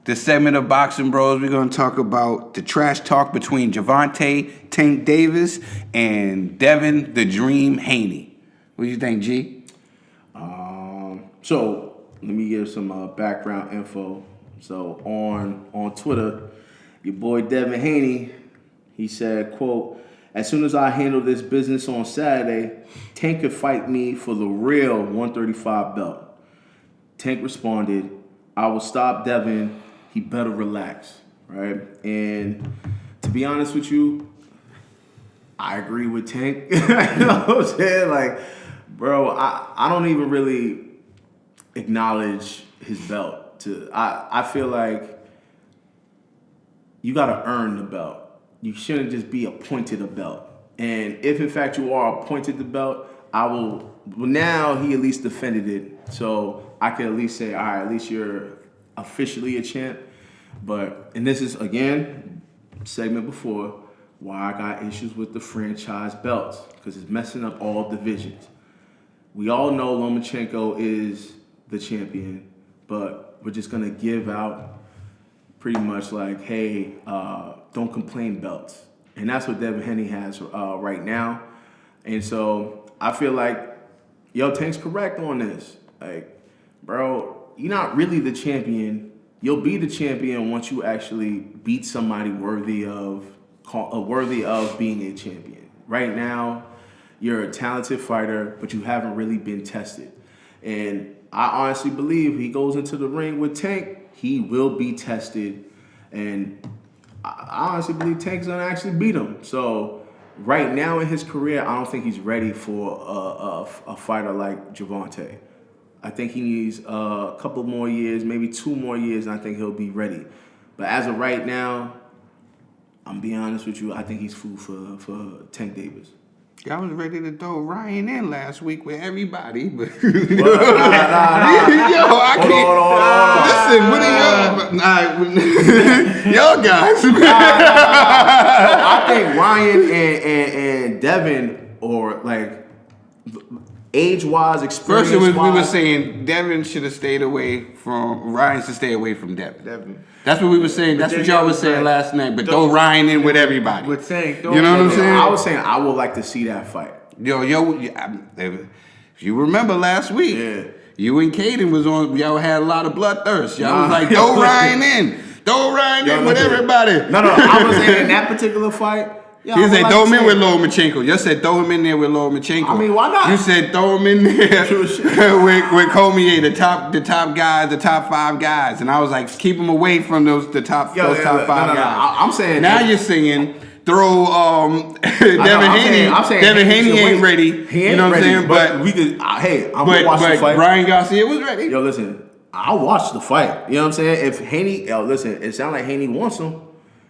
This segment of Boxing Bros, we're going to talk about the trash talk between Gervonta Tank Davis and Devin the Dream Haney. What do you think, G? So let me give some background info. So on Twitter, your boy Devin Haney, he said, quote, "As soon as I handle this business on Saturday, Tank could fight me for the real 135 belt." Tank responded, "I will stop Devin. He better relax." Right? And to be honest with you, I agree with Tank. You know what I'm saying? Like, bro, I don't even really acknowledge his belt. I feel like you got to earn the belt. You shouldn't just be appointed a belt. And if in fact you are appointed the belt, well, now he at least defended it. So I can at least say, all right, at least you're officially a champ. And this is, again, segment before, why I got issues with the franchise belts, because it's messing up all divisions. We all know Lomachenko is the champion, but we're just going to give out pretty much like, hey, don't complain belts. And that's what Devin Haney has right now. And so I feel like, Tank's correct on this. Like, bro, you're not really the champion. You'll be the champion once you actually beat somebody worthy of being a champion. Right now, you're a talented fighter, but you haven't really been tested. And I honestly believe he goes into the ring with Tank, he will be tested. And I honestly believe Tank's gonna actually beat him. So right now in his career, I don't think he's ready for a fighter like Gervonta. I think he needs a couple more years, maybe 2 more years, and I think he'll be ready. But as of right now, I'm being honest with you, I think he's food for Tank Davis. Y'all was ready to throw Ryan in last week with everybody, but Nah. Yo, I can't. Listen, what are y'all guys? I think Ryan and Devin, or like age-wise, experience-wise. First, we were saying Devin should have stayed away from Ryan. Should stay away from Devin. That's what we were saying. That's what y'all was saying last night. But throw Ryan in with everybody. With Tank, you know what I'm saying? I was saying I would like to see that fight. If you remember last week, you and Caden was on. Y'all had a lot of bloodthirst. Y'all was like, throw Ryan in. Throw Ryan in with everybody. No. I was saying in that particular fight. You said throw him in with Lomachenko. You said throw him in there with Lomachenko. I mean, why not? You said throw him in there with Cormier, the top guys, the top 5 guys, and I was like, keep him away from those top 5 guys. I'm saying now you're saying throw Devin Haney. Devin Haney ain't ready. He ain't you know what I'm saying? But we could. I'm gonna watch the fight. Brian Garcia was ready. Yo, listen, I'll watch the fight. You know what I'm saying? If Haney, listen, it sounds like Haney wants him.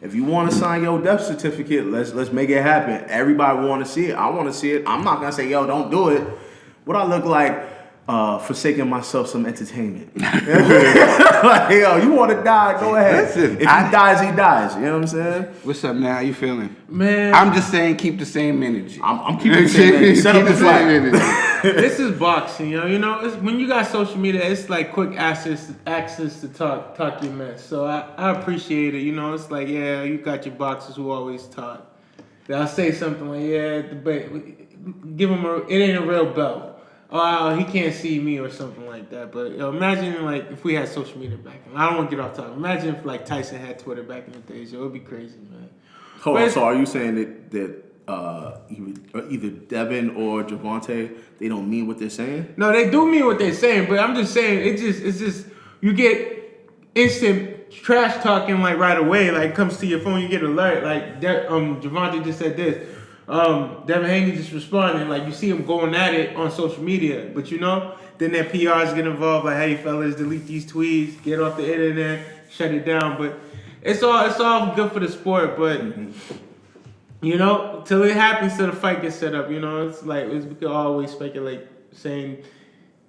If you want to sign your death certificate, let's make it happen. Everybody want to see it. I want to see it. I'm not gonna say, yo, don't do it. What I look like forsaking myself some entertainment. Like, yo, you want to die? Go ahead. Listen, if he dies, he dies. You know what I'm saying? What's up now? How you feeling? Man, I'm just saying, keep the same energy. I'm keeping the same energy. Set up the fight. This is boxing, yo. You know, when you got social media, it's like quick access to talk your mess. So I appreciate it. You know, it's like, yeah, you got your boxers who always talk. They'll say something like, but give him it ain't a real belt. Oh, he can't see me or something like that. But imagine like if we had social media back then. I don't want to get off topic. Imagine if like Tyson had Twitter back in the days. It would be crazy, man. Hold on. So are you saying that either Devin or Gervonta, they don't mean what they're saying? No, they do mean what they're saying, but I'm just saying it's just you get instant trash talking like right away. Like comes to your phone, you get an alert. Like Gervonta just said this. Devin Haney just responding, like you see him going at it on social media, but then their PRs get involved, like, hey fellas, delete these tweets, get off the internet, shut it down. But it's all good for the sport, but till it happens, till the fight gets set up, it's like we can always speculate, saying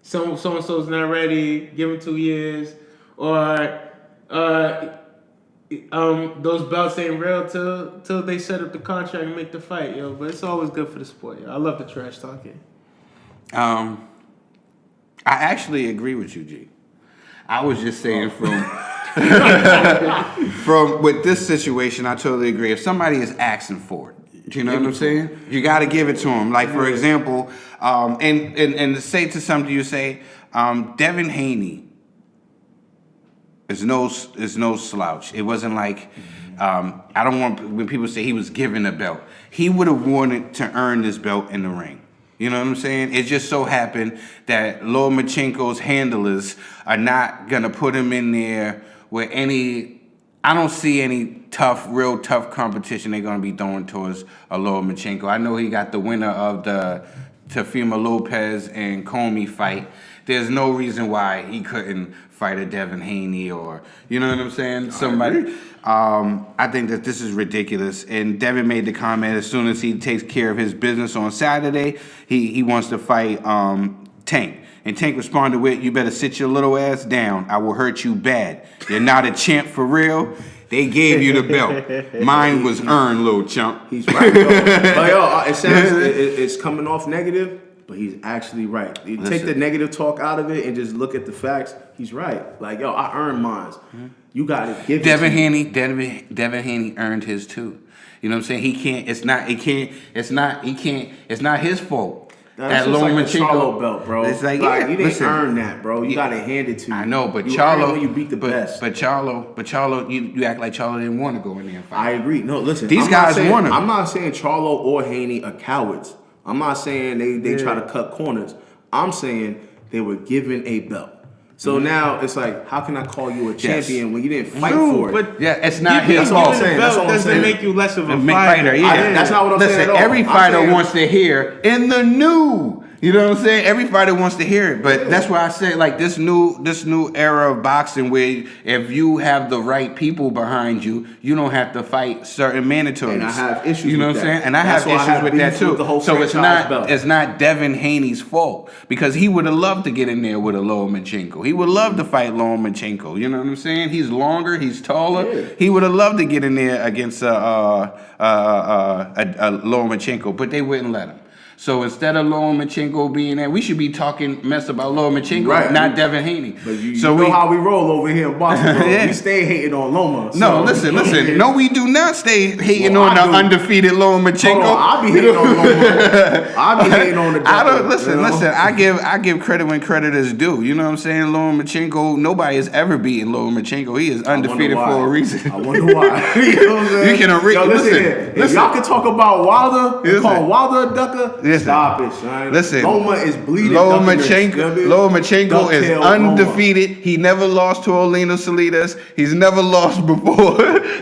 so and so's not ready, give him 2 years, or those belts ain't real till they set up the contract and make the fight, yo. But it's always good for the sport, yo. I love the trash talking. I actually agree with you, G. I was just saying From with this situation, I totally agree. If somebody is asking for it, you know what I'm saying? You got to give it to them. Like for example, and to say to something you say, Devin Haney is no slouch. It wasn't like I don't want when people say he was given a belt. He would have wanted to earn this belt in the ring. You know what I'm saying? It just so happened that Lomachenko's handlers are not gonna put him in there with any. I don't see any real tough competition they're gonna be throwing towards a Lomachenko. I know he got the winner of the Teofimo Lopez and Comey fight. There's no reason why he couldn't fight a Devin Haney or, you know what I'm saying? Somebody. I think that this is ridiculous. And Devin made the comment as soon as he takes care of his business on Saturday, he wants to fight Tank. And Tank responded with, "You better sit your little ass down. I will hurt you bad. You're not a champ for real. They gave you the belt. Mine was earned, little chump." He's right, yo. But yo, it sounds it's coming off negative, but he's actually right. You take the negative talk out of it and just look at the facts. He's right. Like, yo, I earned mine. You got to give Devin Haney. Devin Haney earned his too. You know what I'm saying? He can't. It's not. He can't. It's not. He can't. It's not his fault. That's just like the Charlo belt, bro. It's like you didn't earn that, bro. You got to hand it to you. I know, but you Charlo, when you beat the best. But Charlo, you act like Charlo didn't want to go in there and fight. I agree. No, listen, these guys want him. I'm not saying Charlo or Haney are cowards. I'm not saying they try to cut corners. I'm saying they were given a belt. So now it's like, how can I call you a champion when you didn't fight for it? But it's not his fault. That's all doesn't make you less of a fighter. That's not what I'm saying at all. Every fighter wants to hear in the new. You know what I'm saying? Every fighter wants to hear it, but that's why I say like this new era of boxing where if you have the right people behind you, you don't have to fight certain mandatories. And I have issues. You know what I'm saying? And I have issues with that too. So it's not Devin Haney's fault because he would have loved to get in there with a Lomachenko. He would love to fight Lomachenko. You know what I'm saying? He's longer. He's taller. Yeah. He would have loved to get in there against a Lomachenko, but they wouldn't let him. So instead of Lomachenko being there, we should be talking mess about Lomachenko, not Devin Haney. But you know how we roll over here in Boston, bro. We stay hating on Loma. So. No, listen. No, we do not stay hating on the undefeated Lomachenko. I be hating on Loma. I be hating on the. I don't listen. I give credit when credit is due. You know what I'm saying? Lomachenko. Nobody has ever beaten Lomachenko. He is undefeated for a reason. I wonder why. You know what I'm saying? You can listen. If y'all can talk about Wilder and call Wilder a ducker. Stop it, son. Listen, Loma is bleeding. Lomachenko is undefeated. Loma. He never lost to Olino Salinas. He's never lost before. Wilder's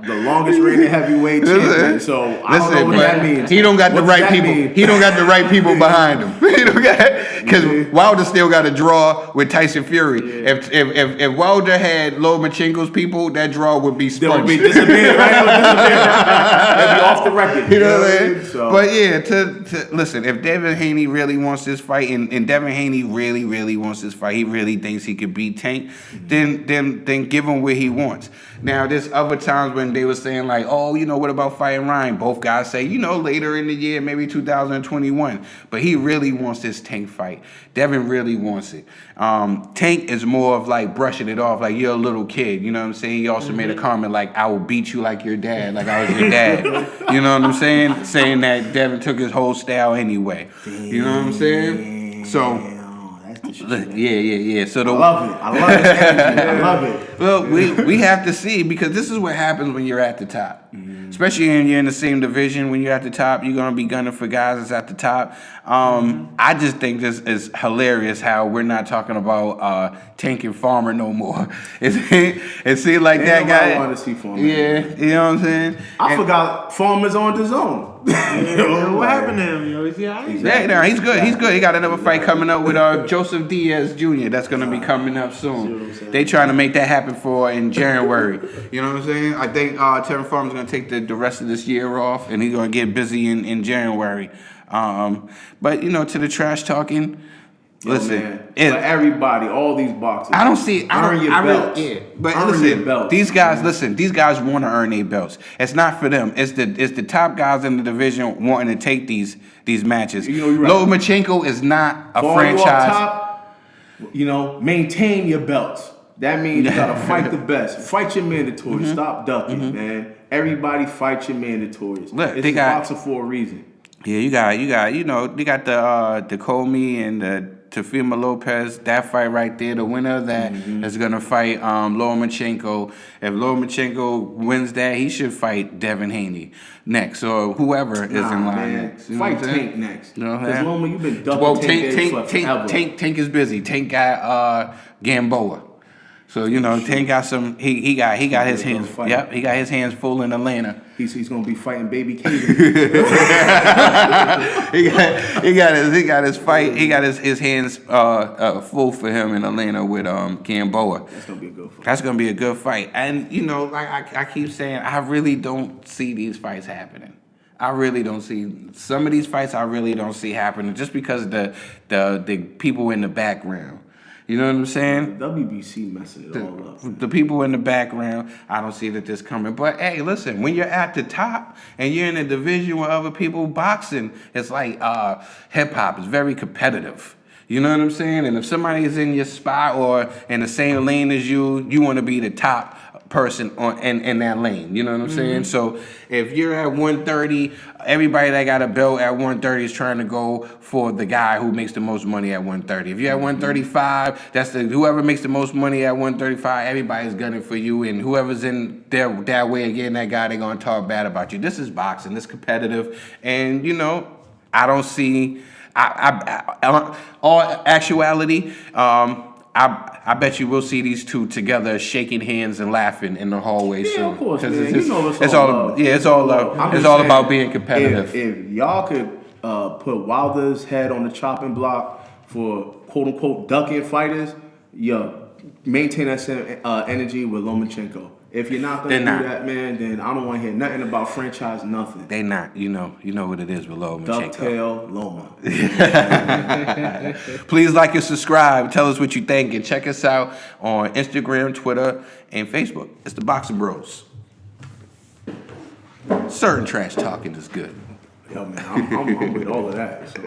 the longest reigning heavyweight champion. So I don't know what that means. He don't got the right people. He don't got the right people behind him. He don't got because Wilder still got a draw with Tyson Fury. Yeah. If Wilder had Lomachenko's people, that draw would be sponged. It would be disappeared. Right? It'd be off the record. You know what I'm saying? So. But yeah, to listen, if Devin Haney really wants this fight, and Devin Haney really wants this fight, he really thinks he could beat Tank, then give him what he wants. Now, there's other times when they were saying like, oh, you know, what about fighting Ryan? Both guys say, you know, later in the year, maybe 2021. But he really wants this Tank fight. Devin really wants it. Tank is more of like brushing it off, like you're a little kid. You know what I'm saying? He also made a comment like, I will beat you like your dad, like I was your dad. You know what I'm saying? Saying that Devin took his whole style anyway. You know what I'm saying? So. Yeah. So I love it. I love it. Well, we have to see because this is what happens when you're at the top. Especially when you're in the same division. When you're at the top, you're gonna be gunning for guys that's at the top. I just think this is hilarious how we're not talking about Tank and Farmer no more. It seems like that guy. I want to see Farmer. Yeah, you know what I'm saying. I forgot Farmer's on the zone. What happened to him? Yo? Is he all right? Yeah, he's good. He's good. He got another fight coming up with Joseph Diaz Jr. That's going to be coming up soon. They trying to make that happen for in January. You know what I'm saying? I think Terrence Farmer's going to take the rest of this year off, and he's going to get busy in January. But, you know, to the trash talking, listen. For everybody, all these boxers. I don't see. Earn your belts. But listen, these guys want to earn their belts. It's not for them. It's the top guys in the division wanting to take these matches. You know, you're right. Lomachenko is not a franchise. You know, maintain your belts. That means you gotta fight the best. Fight your mandatories. Stop ducking, man. Everybody fight your mandatories. Look, It's they got boxing for a reason. Yeah, you got, they got the Comey and the Teofimo Lopez, that fight right there. The winner of that is gonna fight Lomachenko. If Lomachenko wins that, he should fight Devin Haney next, or whoever is in line Man. next. You know what Fight I'm saying? Tank next. You know what I'm Because saying? Loma, you've been double Well, forever. Tank is busy. Tank got Gamboa. So Tank got some. He got his hands. Fight. Yep, he got his hands full in Atlanta. He's gonna be fighting Baby Kaden. he got his fight. He got his hands full for him in Atlanta with Gamboa. That's gonna be a good fight. That's gonna be a good fight. And like I keep saying, I really don't see these fights happening. I really don't see some of these fights. I really don't see happening just because the people in the background. You know what I'm saying? The WBC messing it all up. The people in the background, I don't see that this coming. But hey, listen, when you're at the top and you're in a division with other people, boxing is like hip hop. It's very competitive. You know what I'm saying? And if somebody is in your spot or in the same lane as you, you want to be the top person in that lane. You know what I'm saying? So if you're at 130, everybody that got a belt at 130 is trying to go for the guy who makes the most money at 130. If you're at 135, that's whoever makes the most money at 135, everybody's gunning for you, and whoever's in that way again, that guy, they're gonna talk bad about you. This is boxing. This competitive, and I don't see. All actuality, I bet you will see these two together shaking hands and laughing in the hallway soon. Yeah, of course, man. It's all about being competitive. If y'all could put Wilder's head on the chopping block for quote unquote ducking fighters, maintain that same energy with Lomachenko. If you're not gonna do that, man, then I don't want to hear nothing about franchise, nothing. They not, you know what it is with Lomachenko. Ducktail Loma. Please like and subscribe. Tell us what you think, and check us out on Instagram, Twitter, and Facebook. It's the Boxing Bros. Certain trash talking is good. Yo, man, I'm with all of that. So.